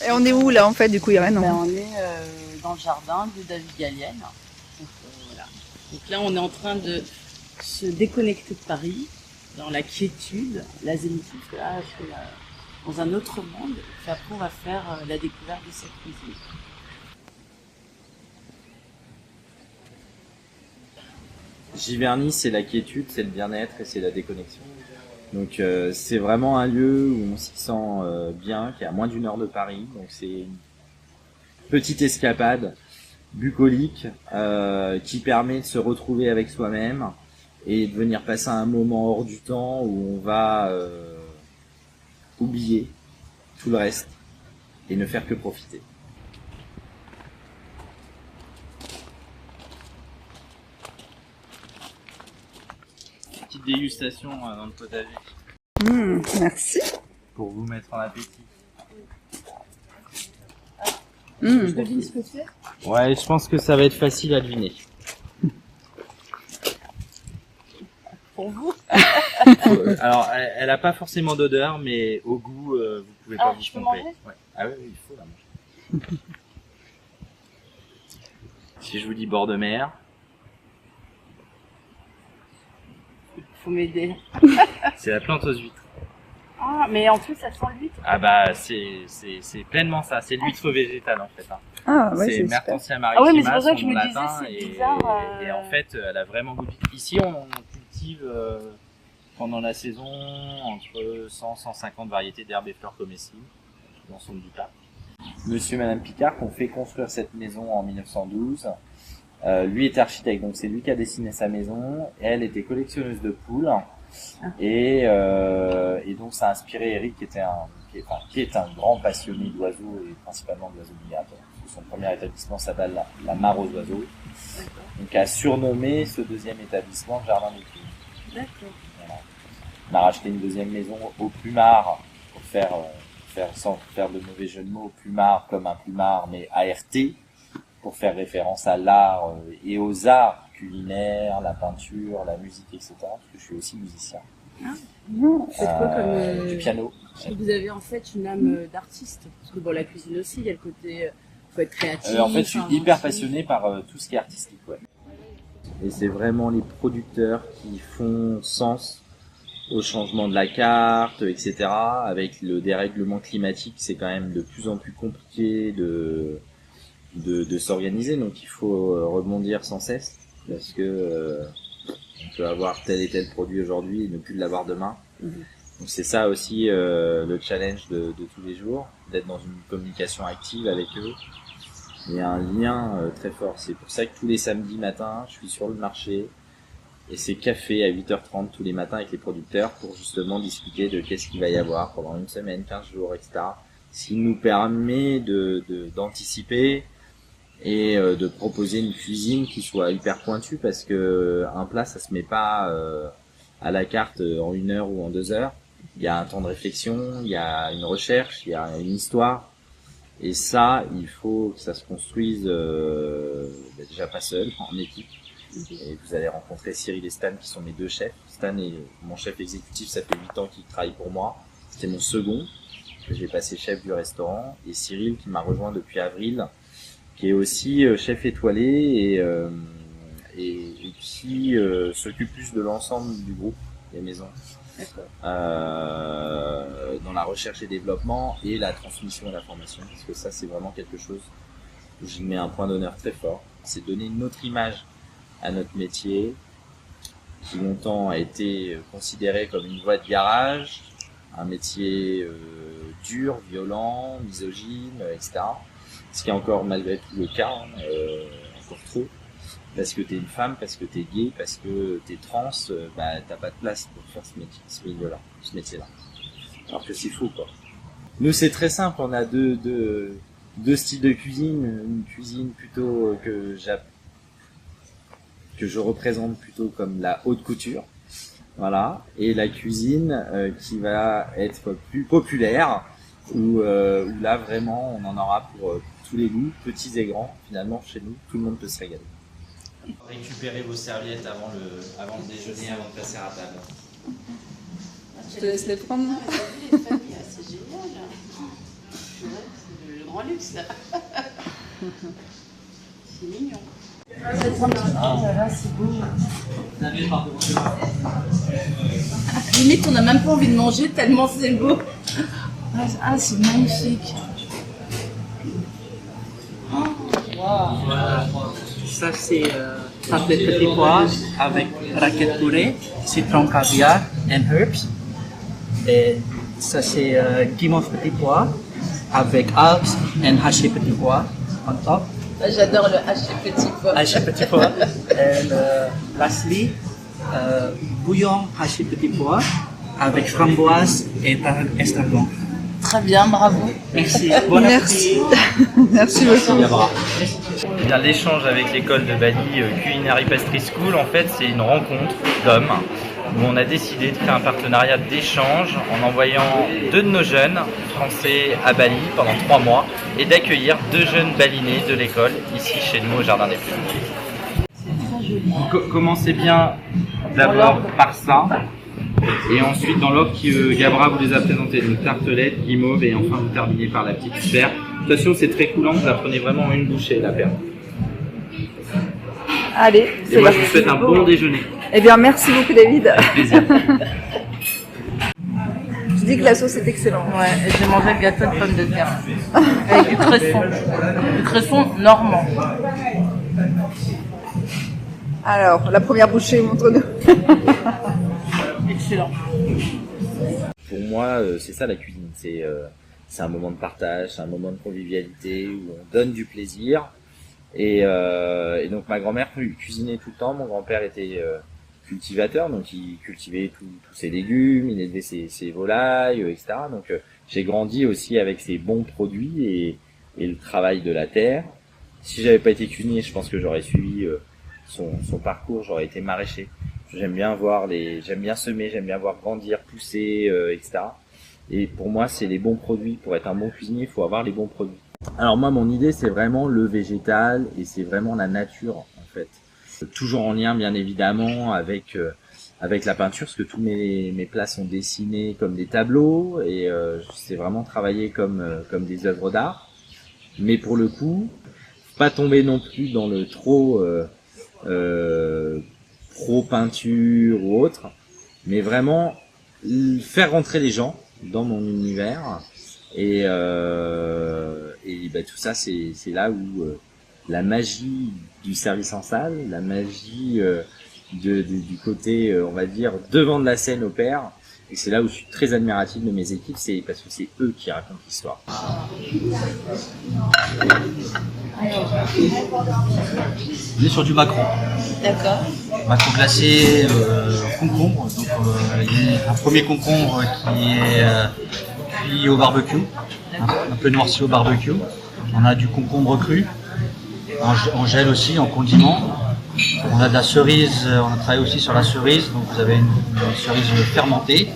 Et on est où là en fait du coup, Irène? Ben, on est dans le jardin de David Gallienne. Donc, voilà. Donc là, on est en train de se déconnecter de Paris, dans la quiétude, la zénitude. Là, je suis dans un autre monde. Puis après, on va faire la découverte de cette cuisine. Giverny, c'est la quiétude, c'est le bien-être et c'est la déconnexion. Donc c'est vraiment un lieu où on s'y sent bien, qui est à moins d'une heure de Paris. Donc c'est une petite escapade bucolique qui permet de se retrouver avec soi-même et de venir passer un moment hors du temps où on va oublier tout le reste et ne faire que profiter. Petite dégustation dans le potager Merci. pour vous mettre en appétit. Je devine ce que c'est. Ouais, je pense que ça va être facile à deviner. Pour vous. Alors, elle a pas forcément d'odeur, mais au goût, vous pouvez pas vous je peux tromper. manger Ouais. Ah oui, il faut la manger. Si je vous dis bord de mer, Faut m'aider. c'est la plante aux huîtres. Ah, mais en plus, ça sent l'huître. Ah bah, c'est pleinement ça. C'est l'huître végétale en fait. Hein. Ah ouais, C'est c'est super. Mertensia Ah ouais, mais c'est maritima, pour ça que je son me nom disais, latin, c'est et, bizarre, et en fait, elle a vraiment goût d'huître. Ici, on cultive pendant la saison entre 100-150 variétés d'herbes et fleurs comestibles dans l'ensemble du parc. Monsieur et Madame Picard qui ont fait construire cette maison en 1912. Lui était architecte, donc c'est lui qui a dessiné sa maison. Elle était collectionneuse de poules. Et donc ça a inspiré Eric qui est un grand passionné d'oiseaux et principalement d'oiseaux migrateurs. Son premier établissement s'appelle la Mare aux oiseaux. Donc a surnommé ce deuxième établissement Jardin des Poules. D'accord. Voilà. On a racheté une deuxième maison au plumard pour faire sans faire de mauvais jeu de mots, plumard comme un plumard mais ART pour faire référence à l'art et aux arts culinaires, la peinture, la musique, etc. Parce que je suis aussi musicien. C'est quoi comme Du piano. Vous avez en fait une âme d'artiste. Parce que bon, la cuisine aussi, il y a le côté, faut être créatif. En fait, je suis inventif. hyper passionné par tout ce qui est artistique. Ouais. Et c'est vraiment les producteurs qui font sens au changement de la carte, etc. Avec le dérèglement climatique, c'est quand même de plus en plus compliqué de s'organiser. Donc il faut rebondir sans cesse parce que on peut avoir tel et tel produit aujourd'hui et ne plus l'avoir demain. Donc c'est ça aussi le challenge de tous les jours, d'être dans une communication active avec eux. Il y a un lien très fort. C'est pour ça que tous les samedis matins, je suis sur le marché et c'est café à 8h30 tous les matins avec les producteurs pour justement discuter de qu'est-ce qu'il va y avoir pendant une semaine, 15 jours, etc. Ce qui nous permet d'anticiper et de proposer une cuisine qui soit hyper pointue parce que un plat ça se met pas à la carte en 1 heure ou en 2 heures. Il y a un temps de réflexion, il y a une recherche, il y a une histoire. Et ça, il faut que ça se construise déjà pas seul, en équipe. Et vous allez rencontrer Cyril et Stan qui sont mes deux chefs. Stan est mon chef exécutif, ça fait 8 ans qu'il travaille pour moi. C'était mon second, que j'ai passé chef du restaurant. Et Cyril qui m'a rejoint depuis avril, qui est aussi chef étoilé et qui s'occupe plus de l'ensemble du groupe, des maisons. Dans la recherche et développement et la transmission et la formation, parce que ça c'est vraiment quelque chose où j'y mets un point d'honneur très fort. C'est donner une autre image à notre métier qui longtemps a été considéré comme une voie de garage, un métier dur, violent, misogyne, etc. Ce qui est encore malgré tout le cas, encore trop. Parce que t'es une femme, parce que t'es gay, parce que t'es trans, bah t'as pas de place pour faire ce métier-là. Alors que c'est fou, quoi. Nous, c'est très simple, on a deux styles de cuisine. Une cuisine plutôt que je représente plutôt comme la haute couture. Voilà. Et la cuisine qui va être plus populaire, où là, vraiment, on en aura pour tous les goûts, petits et grands. Finalement, chez nous, tout le monde peut se régaler. Récupérez vos serviettes avant le déjeuner, avant de passer à table. Je te laisse les prendre. C'est génial. luxe là. C'est mignon. Là, c'est beau. Limite, on n'a même pas envie de manger tellement c'est beau. Ah, c'est magnifique. Voilà. Ça c'est tarte de petits pois avec raquette purée, citron caviar and herbs. Et ça c'est guimauve petits pois avec algues and haché petits pois on top. J'adore le haché petit pois. Haché petits pois. And lastly, bouillon haché petits pois avec framboise et estragon. Très bien, bravo. Merci. Bon Merci. appétit. Merci beaucoup. Eh bien, l'échange avec l'école de Bali Culinary Pastry School, en fait, c'est une rencontre d'hommes où on a décidé de créer un partenariat d'échange en envoyant 2 de nos jeunes français à Bali pendant 3 mois et d'accueillir 2 jeunes balinés de l'école ici chez nous au Jardin des Fleurs. Commencez bien d'abord par ça. Et ensuite, dans l'ordre que Gabra vous les a présentés, donc tartelette, guimauve, et enfin vous terminez par la petite sphère. Attention, c'est très coulant, vous la prenez vraiment en une bouchée, la paire. Allez, Et moi, je vous souhaite un bon déjeuner. Eh bien, merci beaucoup, David. Avec plaisir. Je dis que la sauce est excellente. Ouais, et j'ai mangé le gâteau de pommes de terre. Avec du cresson. Du cresson normand. Alors, la première bouchée, montre-nous. Excellent. Pour moi, c'est ça la cuisine. C'est un moment de partage, c'est un moment de convivialité où on donne du plaisir. Et donc ma grand-mère cuisinait tout le temps. Mon grand-père était cultivateur, donc il cultivait tous ses légumes, il élevait ses volailles, etc. Donc j'ai grandi aussi avec ces bons produits et le travail de la terre. Si j'avais pas été cuisinier, je pense que j'aurais suivi son parcours, j'aurais été maraîcher. J'aime bien semer, j'aime bien voir grandir, pousser, etc. Et pour moi, c'est les bons produits. Pour être un bon cuisinier, il faut avoir les bons produits. Alors moi, mon idée, c'est vraiment le végétal et c'est vraiment la nature, en fait. Toujours en lien, bien évidemment, avec la peinture, parce que tous mes plats sont dessinés comme des tableaux et c'est vraiment travaillé comme des œuvres d'art. Mais pour le coup, pas tomber non plus dans le trop peinture ou autre, mais vraiment faire rentrer les gens dans mon univers et tout ça c'est là où la magie du service en salle, la magie du côté on va dire devant de la scène opère, et c'est là où je suis très admiratif de mes équipes, c'est parce que c'est eux qui racontent l'histoire. On est sur du maquereau. D'accord. Maquereau glacé, concombre. Donc il y a un premier concombre qui est cuit au barbecue, un peu noirci au barbecue. On a du concombre cru, en gel aussi, en condiment. On a de la cerise, on a travaillé aussi sur la cerise, donc vous avez une cerise fermentée.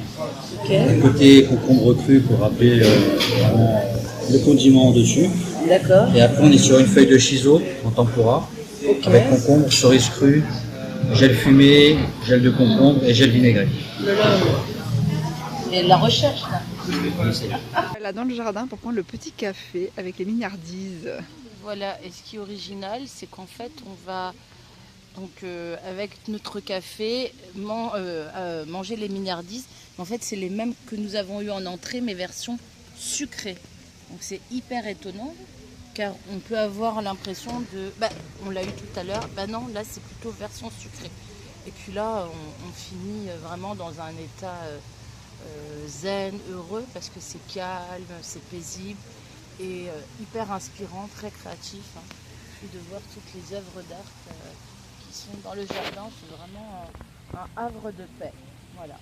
Okay. Côté concombre cru pour rappeler vraiment le condiment dessus. D'accord. Et après on est sur une feuille de shiso en tempura, okay, avec concombre, cerise crue, gel fumé, gel de concombre et gel vinaigré. Et la recherche là. Là dans le jardin pour prendre le petit café avec les mignardises. Voilà, et ce qui est original, c'est qu'en fait on va donc avec notre café manger les mignardises. En fait c'est les mêmes que nous avons eu en entrée mais version sucrée. Donc c'est hyper étonnant car on peut avoir l'impression de... on l'a eu tout à l'heure, non là c'est plutôt version sucrée. Et puis là on finit vraiment dans un état zen, heureux parce que c'est calme, c'est paisible et hyper inspirant, très créatif. Puis de voir toutes les œuvres d'art qui sont dans le jardin, c'est vraiment un havre de paix. Voilà.